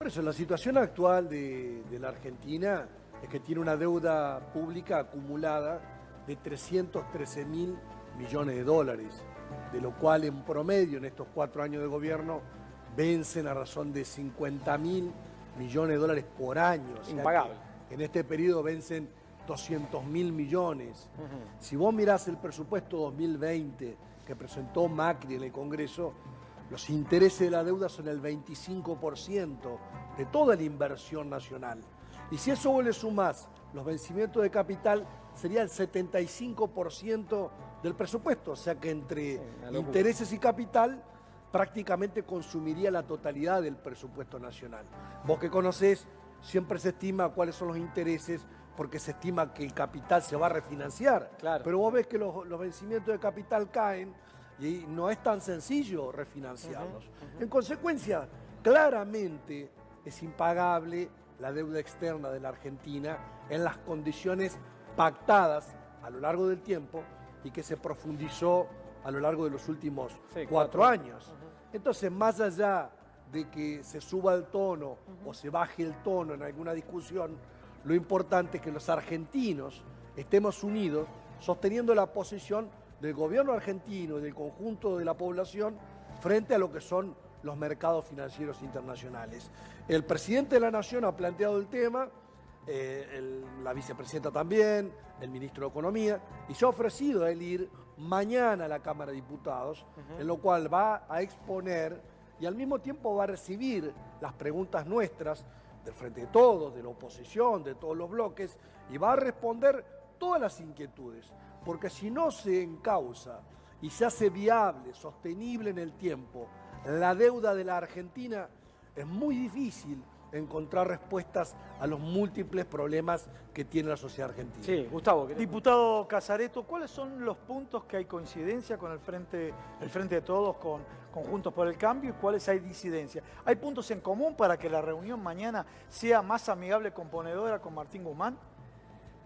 eso, la situación actual de la Argentina es que tiene una deuda pública acumulada de 313.000 millones de dólares, de lo cual en promedio en estos 4 años de gobierno vencen a razón de 50.000 millones de dólares por año. O sea, impagable. En este periodo vencen 200.000 millones. Si vos mirás el presupuesto 2020 que presentó Macri en el Congreso, los intereses de la deuda son el 25% de toda la inversión nacional. Y si eso vos le sumás los vencimientos de capital, sería el 75% del presupuesto. O sea que entre intereses y capital prácticamente consumiría la totalidad del presupuesto nacional. Vos que conocés, siempre se estima cuáles son los intereses porque se estima que el capital se va a refinanciar. Claro. Pero vos ves que los vencimientos de capital caen y no es tan sencillo refinanciarlos. En consecuencia, claramente es impagable la deuda externa de la Argentina en las condiciones pactadas a lo largo del tiempo y que se profundizó a lo largo de los últimos 4 años. Entonces, más allá de que se suba el tono o se baje el tono en alguna discusión, lo importante es que los argentinos estemos unidos sosteniendo la posición del gobierno argentino y del conjunto de la población frente a lo que son los mercados financieros internacionales. El presidente de la Nación ha planteado el tema, la vicepresidenta también, el ministro de Economía, y se ha ofrecido a él ir mañana a la Cámara de Diputados, en lo cual va a exponer y al mismo tiempo va a recibir las preguntas nuestras del Frente de Todos, de la oposición, de todos los bloques, y va a responder todas las inquietudes, porque si no se encausa y se hace viable, sostenible en el tiempo, la deuda de la Argentina, es muy difícil encontrar respuestas a los múltiples problemas que tiene la sociedad argentina. Sí, Gustavo. Diputado Casareto, ¿cuáles son los puntos que hay coincidencia con el Frente de Todos, con Juntos por el Cambio, y cuáles hay disidencia? ¿Hay puntos en común para que la reunión mañana sea más amigable, componedora con Martín Guzmán?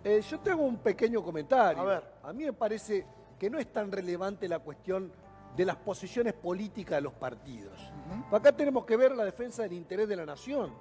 Yo tengo un pequeño comentario. A ver. A mí me parece que no es tan relevante la cuestión de las posiciones políticas de los partidos. Acá tenemos que ver la defensa del interés de la nación.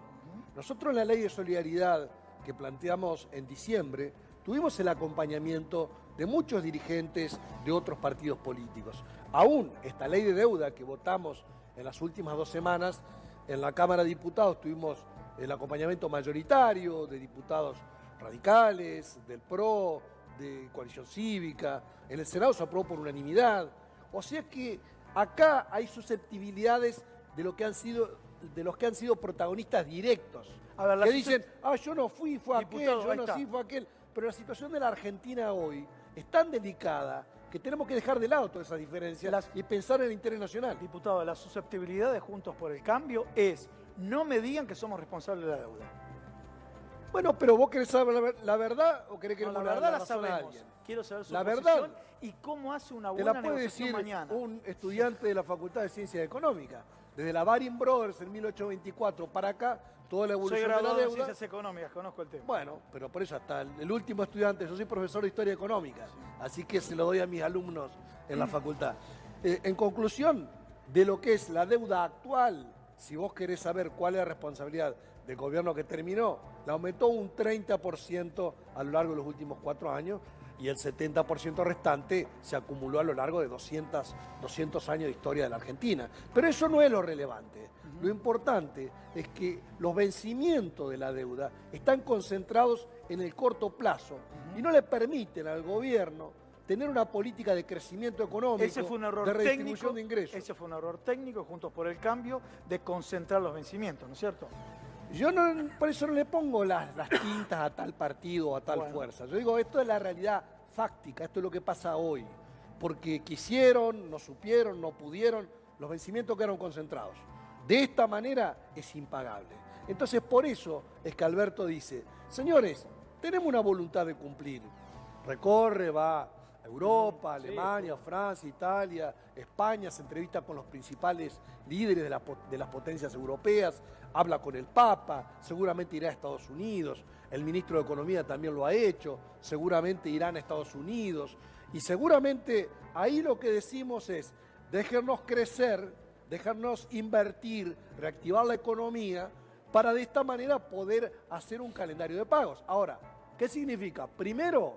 Nosotros en la Ley de Solidaridad que planteamos en diciembre, tuvimos el acompañamiento de muchos dirigentes de otros partidos políticos. Aún esta ley de deuda que votamos en las últimas 2 semanas, en la Cámara de Diputados tuvimos el acompañamiento mayoritario de diputados radicales, del PRO, de Coalición Cívica, en el Senado se aprobó por unanimidad. O sea que acá hay susceptibilidades de los que han sido protagonistas directos. A ver, que dicen, yo no fui, fue Diputado, aquel, yo no sí, fue aquel. Pero la situación de la Argentina hoy es tan delicada que tenemos que dejar de lado todas esas diferencias y pensar en el interés nacional. Diputado, la susceptibilidad de Juntos por el Cambio es: no me digan que somos responsables de la deuda. Bueno, pero vos querés saber la verdad o querés que No, le la verdad la razón a sabemos. alguien. Quiero saber su La posición verdad y cómo hace una te buena la puede negociación decir mañana. un estudiante de la Facultad de Ciencias Económicas. Desde la Baring Brothers en 1824 para acá, toda la Soy evolución de la graduado en deuda. Ciencias Económicas, conozco el tema. Bueno, pero por eso hasta el último estudiante, yo soy profesor de Historia Económica, así que se lo doy a mis alumnos en la facultad. En conclusión, de lo que es la deuda actual, si vos querés saber cuál es la responsabilidad del gobierno que terminó, la aumentó un 30% a lo largo de los últimos 4 años y el 70% restante se acumuló a lo largo de 200 años de historia de la Argentina. Pero eso no es lo relevante. Lo importante es que los vencimientos de la deuda están concentrados en el corto plazo y no le permiten al gobierno tener una política de crecimiento económico, Ese fue un error de redistribución técnico, de ingresos. Ese fue un error técnico, Juntos por el Cambio, de concentrar los vencimientos, ¿no es cierto? Yo no, por eso no le pongo las tintas a tal partido o a tal fuerza. Yo digo, esto es la realidad fáctica, esto es lo que pasa hoy. Porque quisieron, no supieron, no pudieron, los vencimientos quedaron concentrados. De esta manera es impagable. Entonces por eso es que Alberto dice, señores, tenemos una voluntad de cumplir. Recorre, va a Europa, Alemania, Francia, Italia, España, se entrevista con los principales líderes de las potencias europeas, habla con el Papa, seguramente irá a Estados Unidos, el ministro de Economía también lo ha hecho, seguramente irán a Estados Unidos, y seguramente ahí lo que decimos es, déjennos crecer, déjennos invertir, reactivar la economía, para de esta manera poder hacer un calendario de pagos. Ahora, ¿qué significa? Primero,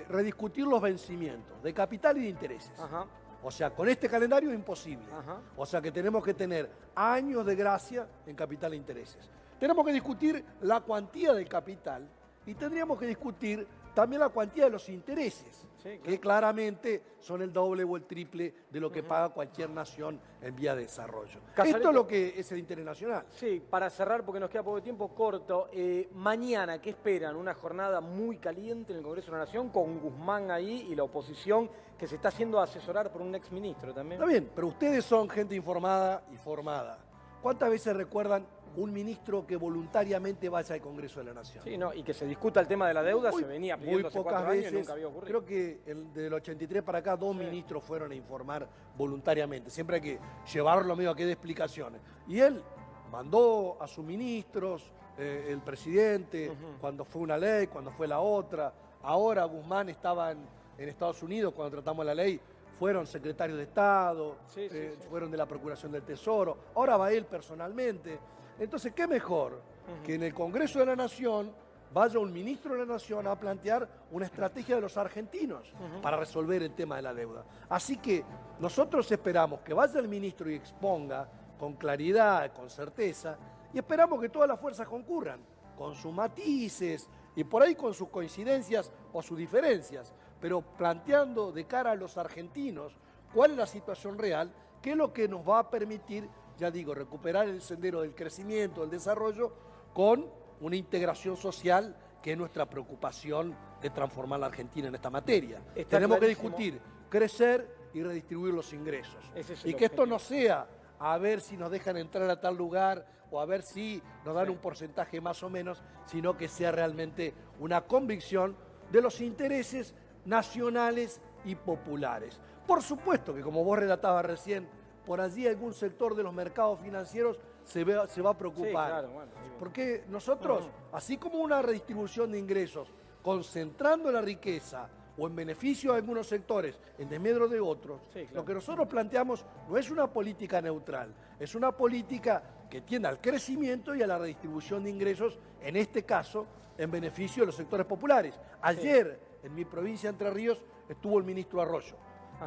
rediscutir los vencimientos de capital y de intereses. Ajá. O sea, con este calendario es imposible. Ajá. O sea que tenemos que tener años de gracia en capital e intereses. Tenemos que discutir la cuantía del capital y tendríamos que discutir también la cuantía de los intereses, Sí, claro. que claramente son el doble o el triple de lo que paga cualquier nación en vía de desarrollo. Casarito. Esto es lo que es el interés nacional. Sí, para cerrar, porque nos queda poco tiempo corto, mañana, ¿qué esperan? Una jornada muy caliente en el Congreso de la Nación, con Guzmán ahí y la oposición que se está haciendo asesorar por un exministro también. Está bien, pero ustedes son gente informada y formada. ¿Cuántas veces recuerdan un ministro que voluntariamente vaya al Congreso de la Nación? Sí, no, y que se discuta el tema de la deuda, se venía pidiendo muy hace pocas 4 años veces. y nunca había ocurrido. Creo que del 83 para acá, 2 ministros fueron a informar voluntariamente. Siempre hay que llevarlo medio a que dé explicaciones. Y él mandó a sus ministros, el presidente, cuando fue una ley, cuando fue la otra. Ahora Guzmán estaba en Estados Unidos cuando tratamos la ley. Fueron secretarios de Estado, Sí, sí, sí. fueron de la Procuración del Tesoro. Ahora va él personalmente. Entonces, ¿qué mejor que en el Congreso de la Nación vaya un ministro de la Nación a plantear una estrategia de los argentinos para resolver el tema de la deuda? Así que nosotros esperamos que vaya el ministro y exponga con claridad, con certeza, y esperamos que todas las fuerzas concurran, con sus matices y por ahí con sus coincidencias o sus diferencias, pero planteando de cara a los argentinos cuál es la situación real, qué es lo que nos va a permitir, ya digo, recuperar el sendero del crecimiento, del desarrollo, con una integración social que es nuestra preocupación de transformar la Argentina en esta materia. Está Tenemos que clarísimo. discutir, crecer y redistribuir los ingresos. Ese es el Y que esto objetivo. no sea a ver si nos dejan entrar a tal lugar o a ver si nos dan un porcentaje más o menos, sino que sea realmente una convicción de los intereses nacionales y populares. Por supuesto que, como vos relatabas recién, por allí algún sector de los mercados financieros se va a preocupar. Sí, claro, bueno, digo. Porque nosotros, así como una redistribución de ingresos, concentrando la riqueza o en beneficio de algunos sectores, en desmedro de otros, Sí, claro. lo que nosotros planteamos no es una política neutral, es una política que tienda al crecimiento y a la redistribución de ingresos, en este caso, en beneficio de los sectores populares. Ayer, en mi provincia de Entre Ríos, estuvo el ministro Arroyo.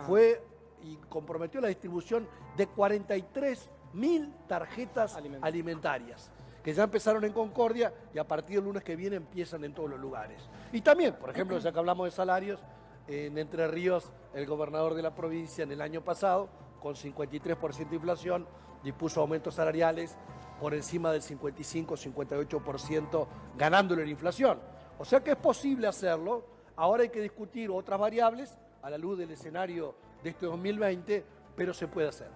Fue y comprometió la distribución de 43.000 tarjetas alimentarias, que ya empezaron en Concordia y a partir del lunes que viene empiezan en todos los lugares. Y también, por ejemplo, ya que hablamos de salarios, en Entre Ríos, el gobernador de la provincia en el año pasado, con 53% de inflación, dispuso aumentos salariales por encima del 55-58%, ganándole la inflación. O sea que es posible hacerlo. Ahora hay que discutir otras variables a la luz del escenario de este 2020, pero se puede hacer.